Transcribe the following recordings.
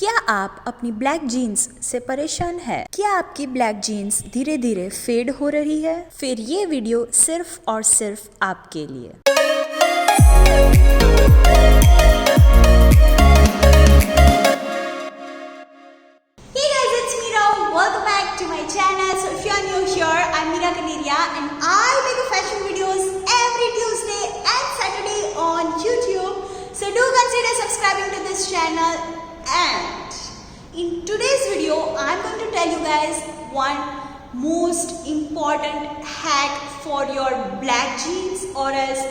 क्या आप अपनी ब्लैक जीन्स से परेशान हैं? क्या आपकी ब्लैक जीन्स धीरे धीरे फेड हो रही है? फिर ये वीडियो सिर्फ और सिर्फ आपके लिए। Hey guys, it's Meera. Welcome back to my channel. So if you are new here, I'm Meera Kaneria and I make fashion videos every Tuesday and Saturday on YouTube. So do consider subscribing to this channel. And in today's video, I'm going to tell you guys one most important hack for your black jeans or as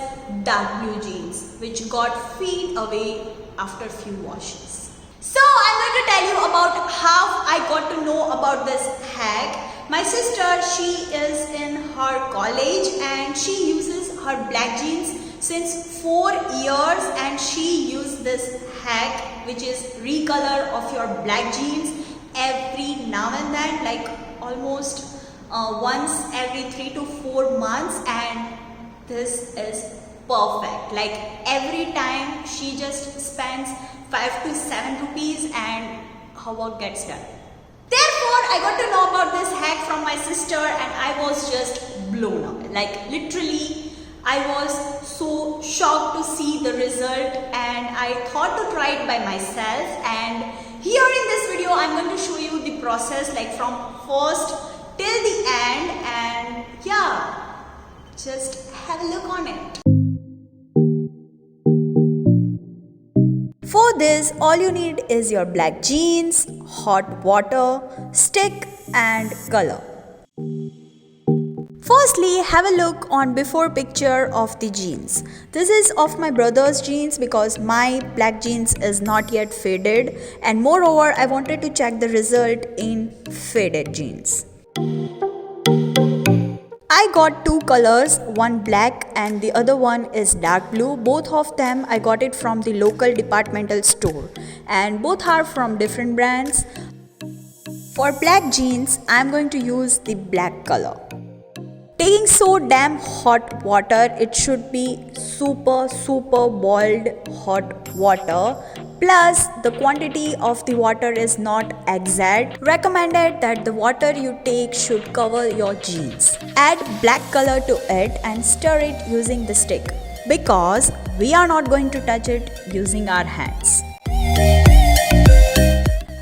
dark blue jeans which got fade away after few washes. So I'm going to tell you about how I got to know about this hack. My sister, she is in her college and she uses her black jeans since 4 years, and she used this hack which is recolor of your black jeans every now and then, like almost once every 3 to 4 months, and this is perfect. Like every time she just spends 5 to 7 rupees and her work gets done. Therefore, I got to know about this hack from my sister and I was just blown away. Like literally, I was so shocked to see the result and I thought to try it by myself. And here in this video, I'm going to show you the process, like from first till the end, and yeah, just have a look on it. For this, all you need is your black jeans, hot water, stick and color. Firstly, have a look on before picture of the jeans. This is of my brother's jeans because my black jeans is not yet faded, and moreover I wanted to check the result in faded jeans. I got two colors, one black and the other one is dark blue. Both of them I got it from the local departmental store and both are from different brands. For black jeans, I am going to use the black color. Taking so damn hot water, it should be super boiled hot water, plus the quantity of the water is not exact. Recommended that the water you take should cover your jeans. Add black color to it and stir it using the stick because we are not going to touch it using our hands.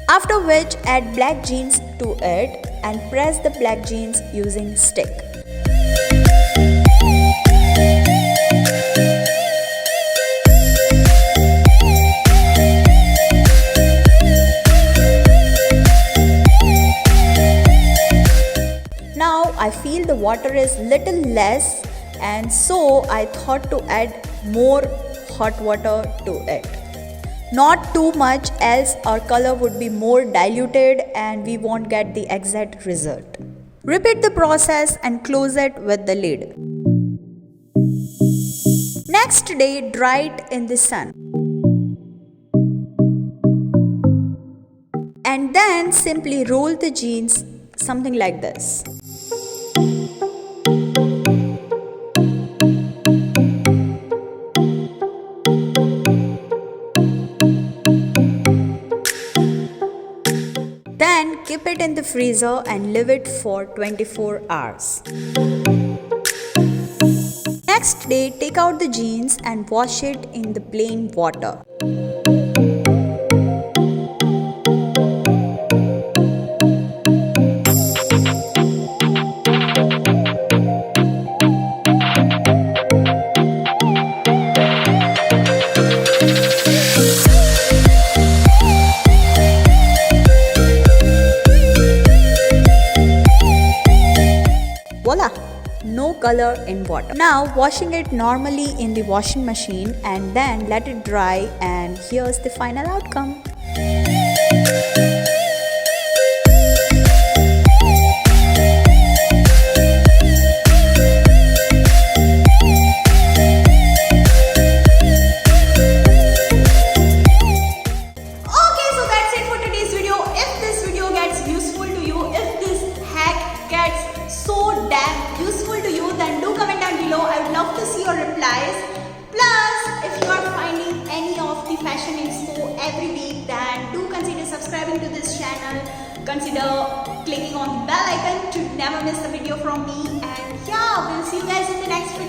After which add black jeans to it and press the black jeans using stick. Now I feel the water is little less, and so I thought to add more hot water to it. Not too much, else our color would be more diluted and we won't get the exact result. Repeat the process and close it with the lid. Next day, dry it in the sun. And then simply roll the jeans something like this. Then keep it in the freezer and leave it for 24 hours. Next day, take out the jeans and wash it in the plain water. Voila! No color in water. Now washing it normally in the washing machine and then let it dry, and here's the final outcome. Okay, so that's it for today's video. If this video gets useful to you, if this hack gets so damn useful to you, then do comment down below. I would love to see your replies. Plus, if you are finding any of the fashion inspo every week, subscribing to this channel. Consider clicking on the bell icon to never miss a video from me. And yeah, we'll see you guys in the next video.